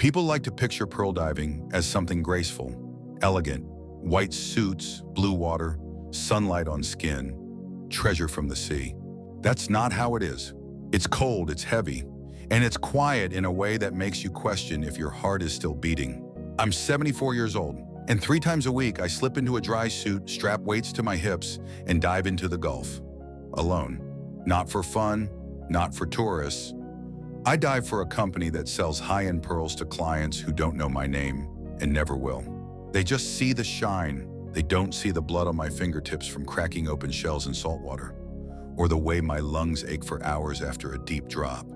People like to picture pearl diving as something graceful, elegant, white suits, blue water, sunlight on skin, treasure from the sea. That's not how it is. It's cold, it's heavy, and it's quiet in a way that makes you question if your heart is still beating. I'm 74 years old, and 3 times a week I slip into a dry suit, strap weights to my hips, and dive into the Gulf. Alone. Not for fun, not for tourists. I dive for a company that sells high-end pearls to clients who don't know my name and never will. They just see the shine. They don't see the blood on my fingertips from cracking open shells in salt water, or the way my lungs ache for hours after a deep drop,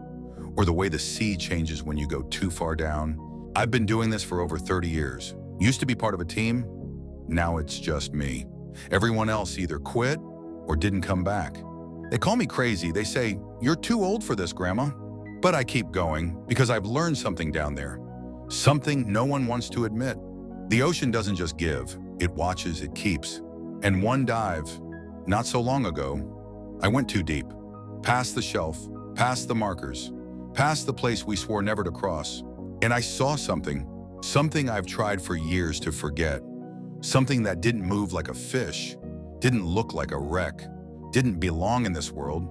or the way the sea changes when you go too far down. I've been doing this for over 30 years. Used to be part of a team, now it's just me. Everyone else either quit or didn't come back. They call me crazy. They say, "You're too old for this, Grandma." But I keep going because I've learned something down there. Something no one wants to admit. The ocean doesn't just give, it watches, it keeps. And one dive, not so long ago, I went too deep. Past the shelf, past the markers, past the place we swore never to cross. And I saw something I've tried for years to forget. Something that didn't move like a fish, didn't look like a wreck, didn't belong in this world.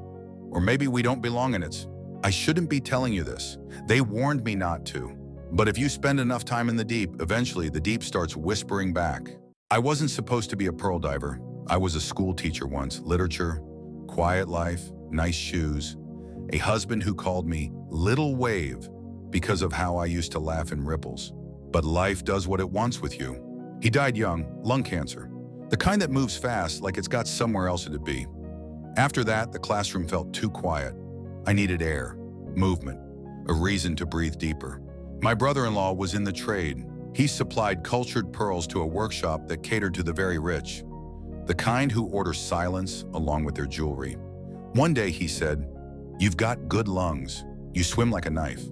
Or maybe we don't belong in it. I shouldn't be telling you this. They warned me not to. But if you spend enough time in the deep, eventually the deep starts whispering back. I wasn't supposed to be a pearl diver. I was a school teacher once. Literature, quiet life, nice shoes. A husband who called me Little Wave because of how I used to laugh in ripples. But life does what it wants with you. He died young, lung cancer. The kind that moves fast like it's got somewhere else to be. After that, the classroom felt too quiet. I needed air, movement, a reason to breathe deeper. My brother-in-law was in the trade. He supplied cultured pearls to a workshop that catered to the very rich, the kind who order silence along with their jewelry. One day he said, "You've got good lungs. You swim like a knife.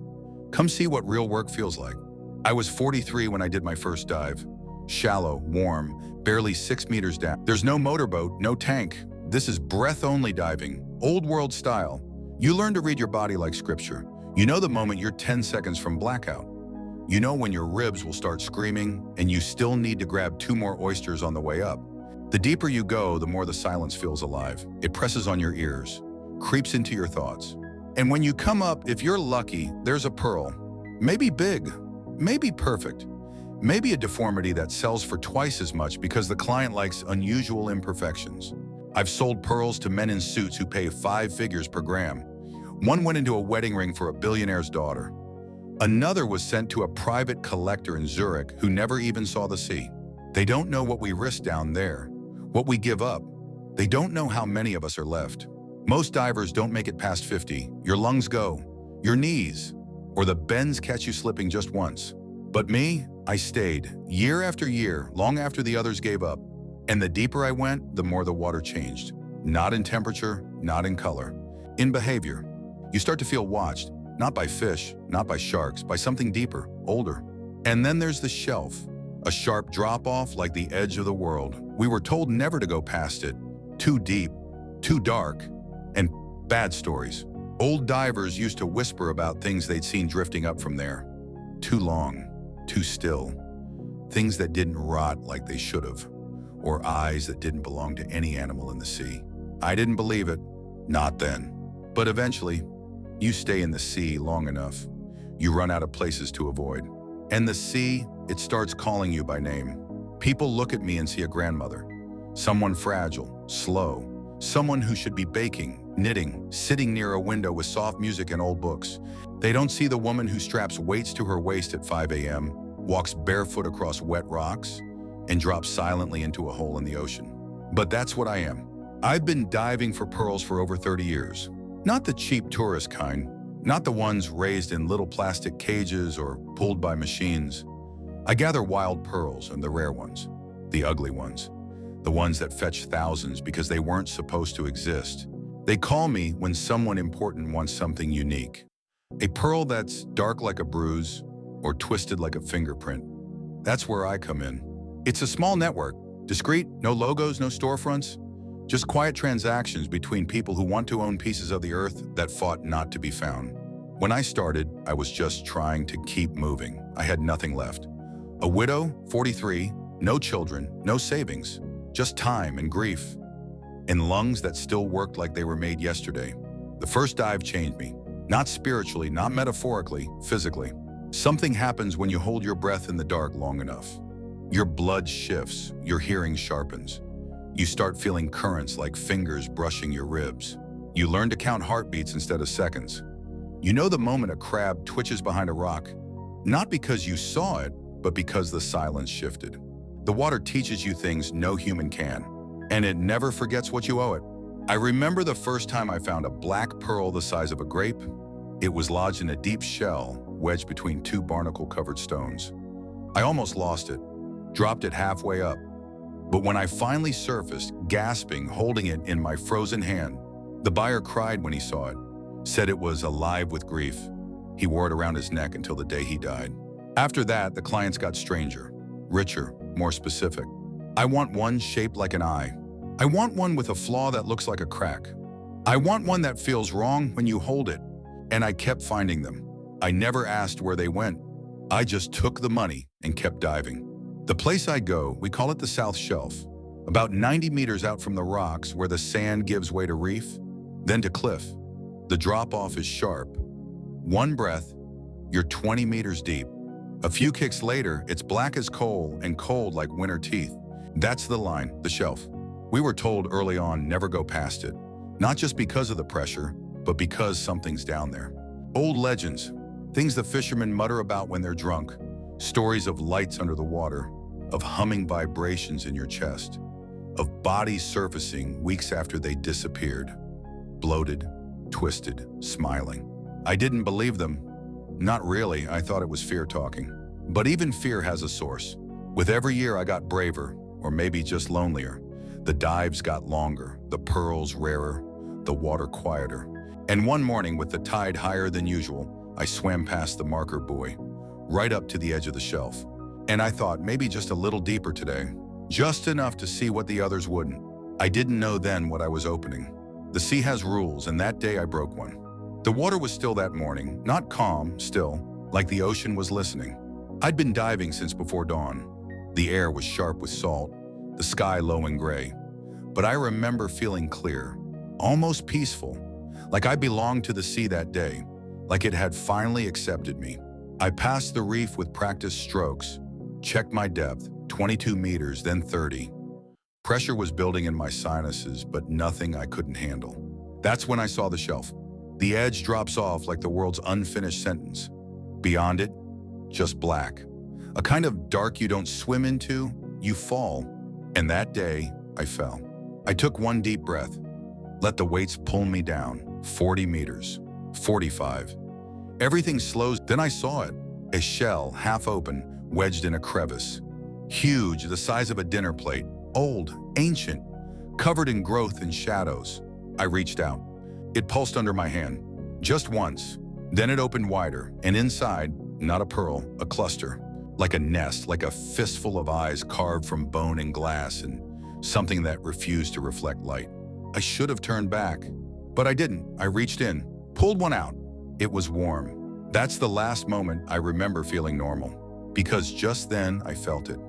Come see what real work feels like." I was 43 when I did my first dive. Shallow, warm, barely 6 meters down. There's no motorboat, no tank. This is breath-only diving, old world style. You learn to read your body like scripture. You know the moment you're 10 seconds from blackout. You know when your ribs will start screaming and you still need to grab 2 more oysters on the way up. The deeper you go, the more the silence feels alive. It presses on your ears, creeps into your thoughts. And when you come up, if you're lucky, there's a pearl. Maybe big, maybe perfect, maybe a deformity that sells for twice as much because the client likes unusual imperfections. I've sold pearls to men in suits who pay 5 figures per gram. One went into a wedding ring for a billionaire's daughter. Another was sent to a private collector in Zurich who never even saw the sea. They don't know what we risk down there, what we give up. They don't know how many of us are left. Most divers don't make it past 50. Your lungs go, your knees, or the bends catch you slipping just once. But me, I stayed, year after year, long after the others gave up. And the deeper I went, the more the water changed. Not in temperature, not in color, in behavior. You start to feel watched, not by fish, not by sharks, by something deeper, older. And then there's the shelf, a sharp drop-off like the edge of the world. We were told never to go past it. Too deep, too dark, and bad stories. Old divers used to whisper about things they'd seen drifting up from there. Too long, too still. Things that didn't rot like they should have. Or eyes that didn't belong to any animal in the sea. I didn't believe it, not then. But eventually, you stay in the sea long enough, you run out of places to avoid. And the sea, it starts calling you by name. People look at me and see a grandmother, someone fragile, slow, someone who should be baking, knitting, sitting near a window with soft music and old books. They don't see the woman who straps weights to her waist at 5 a.m., walks barefoot across wet rocks, and drops silently into a hole in the ocean. But that's what I am. I've been diving for pearls for over 30 years. Not the cheap tourist kind, not the ones raised in little plastic cages or pulled by machines. I gather wild pearls and the rare ones, the ugly ones, the ones that fetch thousands because they weren't supposed to exist. They call me when someone important wants something unique. A pearl that's dark like a bruise or twisted like a fingerprint. That's where I come in. It's a small network, discreet, no logos, no storefronts, just quiet transactions between people who want to own pieces of the earth that fought not to be found. When I started, I was just trying to keep moving. I had nothing left. A widow, 43, no children, no savings, just time and grief, and lungs that still worked like they were made yesterday. The first dive changed me. Not spiritually, not metaphorically, physically. Something happens when you hold your breath in the dark long enough. Your blood shifts, your hearing sharpens. You start feeling currents like fingers brushing your ribs. You learn to count heartbeats instead of seconds. You know the moment a crab twitches behind a rock, not because you saw it, but because the silence shifted. The water teaches you things no human can, and it never forgets what you owe it. I remember the first time I found a black pearl the size of a grape. It was lodged in a deep shell, wedged between two barnacle-covered stones. I almost lost it, dropped it halfway up. But when I finally surfaced, gasping, holding it in my frozen hand, the buyer cried when he saw it, said it was alive with grief. He wore it around his neck until the day he died. After that, the clients got stranger, richer, more specific. I want one shaped like an eye. I want one with a flaw that looks like a crack. I want one that feels wrong when you hold it. And I kept finding them. I never asked where they went. I just took the money and kept diving. The place I go, we call it the South Shelf, about 90 meters out from the rocks where the sand gives way to reef, then to cliff. The drop-off is sharp. One breath, you're 20 meters deep. A few kicks later, it's black as coal and cold like winter teeth. That's the line, the shelf. We were told early on never go past it, not just because of the pressure, but because something's down there. Old legends, things the fishermen mutter about when they're drunk, stories of lights under the water, of humming vibrations in your chest, of bodies surfacing weeks after they disappeared, bloated, twisted, smiling. I didn't believe them. Not really, I thought it was fear talking. But even fear has a source. With every year I got braver, or maybe just lonelier. The dives got longer, the pearls rarer, the water quieter. And one morning, with the tide higher than usual, I swam past the marker buoy, right up to the edge of the shelf. And I thought maybe just a little deeper today, just enough to see what the others wouldn't. I didn't know then what I was opening. The sea has rules, and that day I broke one. The water was still that morning, not calm, still, like the ocean was listening. I'd been diving since before dawn. The air was sharp with salt, the sky low and gray. But I remember feeling clear, almost peaceful, like I belonged to the sea that day, like it had finally accepted me. I passed the reef with practiced strokes, checked my depth, 22 meters, then 30. Pressure was building in my sinuses, but nothing I couldn't handle. That's when I saw the shelf. The edge drops off like the world's unfinished sentence. Beyond it, just black. A kind of dark you don't swim into, you fall. And that day, I fell. I took one deep breath, let the weights pull me down, 40 meters, 45. Everything slows, then I saw it. A shell, half open, wedged in a crevice. Huge, the size of a dinner plate, old, ancient, covered in growth and shadows. I reached out. It pulsed under my hand, just once. Then it opened wider, and inside, not a pearl, a cluster. Like a nest, like a fistful of eyes carved from bone and glass, and something that refused to reflect light. I should have turned back, but I didn't. I reached in, pulled one out. It was warm. That's the last moment I remember feeling normal, because just then I felt it.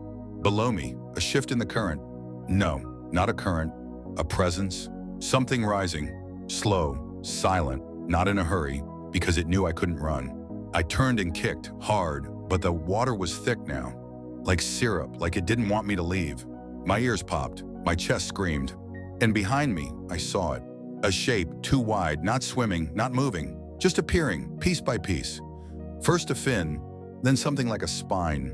Below me, a shift in the current. No, not a current, a presence, something rising, slow, silent, not in a hurry, because it knew I couldn't run. I turned and kicked, hard, but the water was thick now, like syrup, like it didn't want me to leave. My ears popped, my chest screamed, and behind me, I saw it. A shape, too wide, not swimming, not moving, just appearing, piece by piece. First a fin, then something like a spine,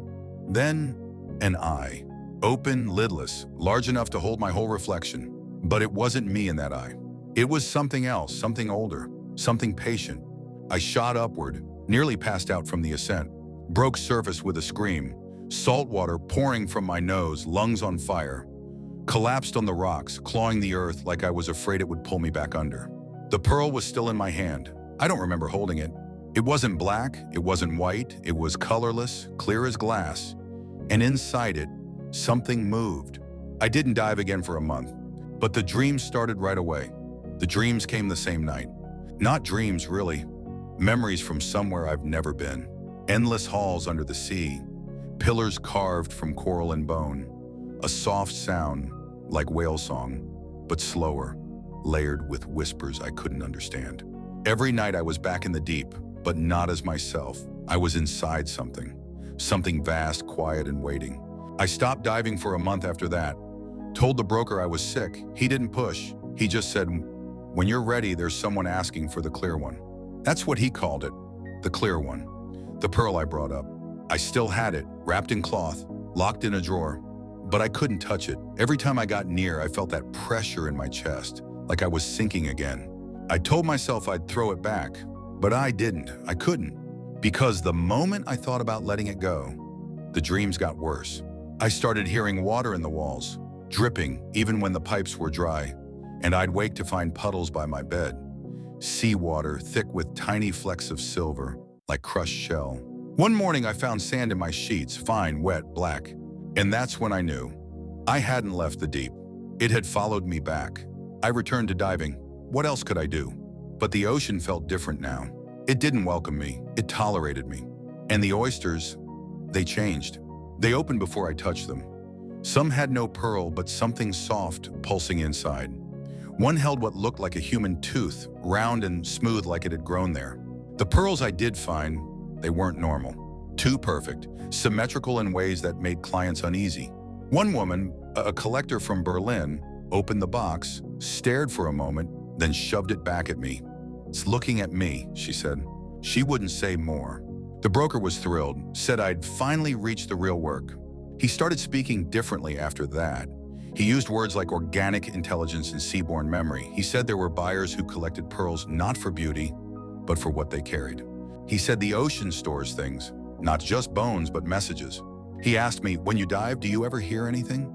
then an eye. Open, lidless, large enough to hold my whole reflection. But it wasn't me in that eye. It was something else, something older, something patient. I shot upward, nearly passed out from the ascent, broke surface with a scream, salt water pouring from my nose, lungs on fire, collapsed on the rocks, clawing the earth like I was afraid it would pull me back under. The pearl was still in my hand. I don't remember holding it. It wasn't black, it wasn't white, it was colorless, clear as glass. And inside it, something moved. I didn't dive again for a month, but the dreams started right away. The dreams came the same night. Not dreams, really. Memories from somewhere I've never been. Endless halls under the sea, pillars carved from coral and bone, a soft sound like whale song, but slower, layered with whispers I couldn't understand. Every night I was back in the deep, but not as myself. I was inside something vast, quiet, and waiting. I stopped diving for a month after that. Told the broker I was sick. He didn't push. He just said, "When you're ready, there's someone asking for the clear one." That's what he called it, the clear one. The pearl I brought up. I still had it, wrapped in cloth, locked in a drawer, but I couldn't touch it. Every time I got near, I felt that pressure in my chest, like I was sinking again. I told myself I'd throw it back, but I didn't. I couldn't. Because the moment I thought about letting it go, the dreams got worse. I started hearing water in the walls, dripping even when the pipes were dry, and I'd wake to find puddles by my bed. Seawater, thick with tiny flecks of silver, like crushed shell. One morning I found sand in my sheets, fine, wet, black. And that's when I knew. I hadn't left the deep. It had followed me back. I returned to diving. What else could I do? But the ocean felt different now. It didn't welcome me. It tolerated me. And the oysters, they changed. They opened before I touched them. Some had no pearl, but something soft pulsing inside. One held what looked like a human tooth, round and smooth like it had grown there. The pearls I did find, they weren't normal. Too perfect, symmetrical in ways that made clients uneasy. One woman, a collector from Berlin, opened the box, stared for a moment, then shoved it back at me. "It's looking at me," she said. She wouldn't say more. The broker was thrilled, said I'd finally reached the real work. He started speaking differently after that. He used words like organic intelligence and seaborne memory. He said there were buyers who collected pearls not for beauty, but for what they carried. He said the ocean stores things, not just bones, but messages. He asked me, "When you dive, do you ever hear anything?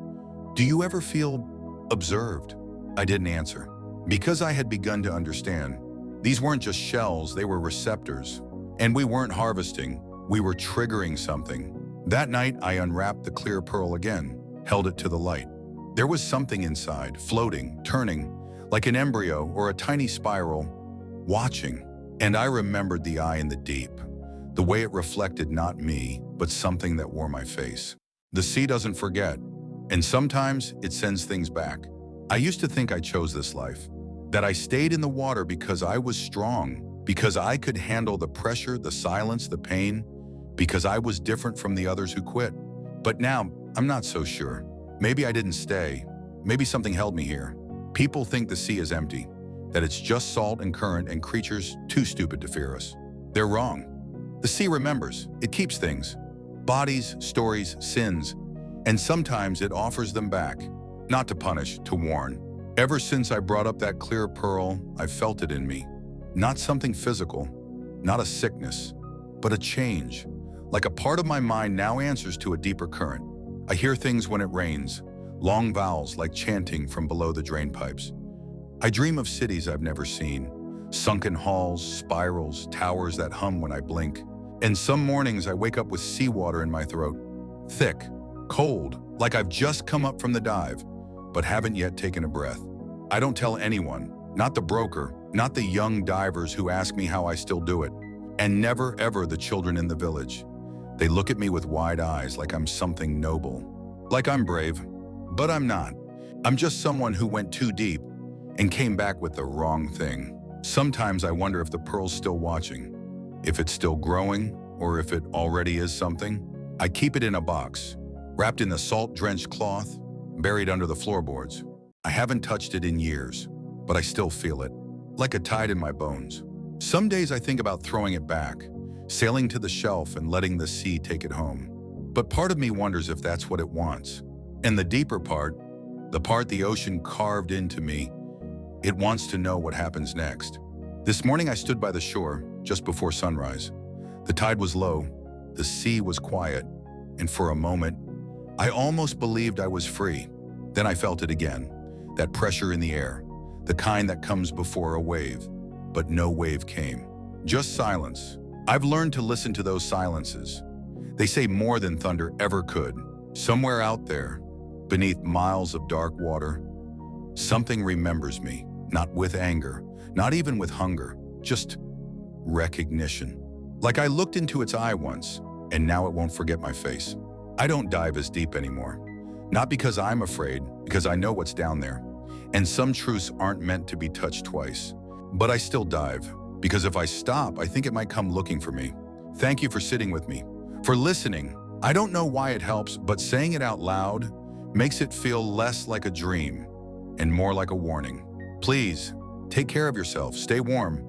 Do you ever feel observed?" I didn't answer. Because I had begun to understand. These weren't just shells, they were receptors. And we weren't harvesting, we were triggering something. That night, I unwrapped the clear pearl again, held it to the light. There was something inside, floating, turning, like an embryo or a tiny spiral, watching. And I remembered the eye in the deep, the way it reflected not me, but something that wore my face. The sea doesn't forget, and sometimes it sends things back. I used to think I chose this life, that I stayed in the water because I was strong, because I could handle the pressure, the silence, the pain, because I was different from the others who quit. But now, I'm not so sure. Maybe I didn't stay. Maybe something held me here. People think the sea is empty, that it's just salt and current and creatures too stupid to fear us. They're wrong. The sea remembers. It keeps things. Bodies, stories, sins. And sometimes it offers them back. Not to punish, to warn. Ever since I brought up that clear pearl, I felt it in me. Not something physical, not a sickness, but a change. Like a part of my mind now answers to a deeper current. I hear things when it rains, long vowels like chanting from below the drain pipes. I dream of cities I've never seen, sunken halls, spirals, towers that hum when I blink. And some mornings I wake up with seawater in my throat, thick, cold, like I've just come up from the dive, but haven't yet taken a breath. I don't tell anyone, not the broker, not the young divers who ask me how I still do it, and never ever the children in the village. They look at me with wide eyes like I'm something noble, like I'm brave, but I'm not. I'm just someone who went too deep and came back with the wrong thing. Sometimes I wonder if the pearl's still watching, if it's still growing, or if it already is something. I keep it in a box, wrapped in the salt-drenched cloth, buried under the floorboards. I haven't touched it in years, but I still feel it, like a tide in my bones. Some days I think about throwing it back, sailing to the shelf and letting the sea take it home. But part of me wonders if that's what it wants. And the deeper part, the part the ocean carved into me, it wants to know what happens next. This morning I stood by the shore just before sunrise. The tide was low, the sea was quiet, and for a moment, I almost believed I was free. Then I felt it again, that pressure in the air, the kind that comes before a wave. But no wave came, just silence. I've learned to listen to those silences. They say more than thunder ever could. Somewhere out there, beneath miles of dark water, something remembers me, not with anger, not even with hunger, just recognition. Like I looked into its eye once, and now it won't forget my face. I don't dive as deep anymore. Not because I'm afraid, because I know what's down there. And some truths aren't meant to be touched twice. But I still dive, because if I stop, I think it might come looking for me. Thank you for sitting with me, for listening. I don't know why it helps, but saying it out loud makes it feel less like a dream and more like a warning. Please, take care of yourself, stay warm,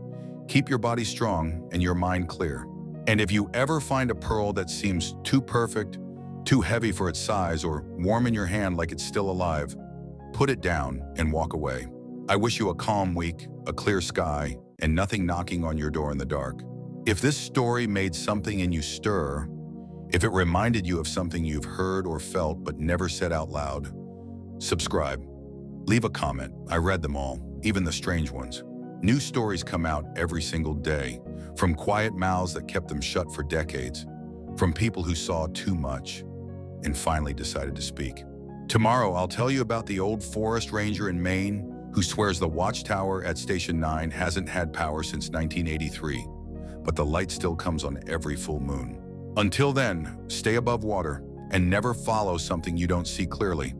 keep your body strong and your mind clear. And if you ever find a pearl that seems too perfect, too heavy for its size, or warm in your hand like it's still alive, put it down and walk away. I wish you a calm week, a clear sky, and nothing knocking on your door in the dark. If this story made something in you stir, if it reminded you of something you've heard or felt but never said out loud, subscribe. Leave a comment. I read them all, even the strange ones. New stories come out every single day, from quiet mouths that kept them shut for decades, from people who saw too much and finally decided to speak. Tomorrow, I'll tell you about the old forest ranger in Maine who swears the watchtower at Station 9 hasn't had power since 1983, but the light still comes on every full moon. Until then, stay above water and never follow something you don't see clearly.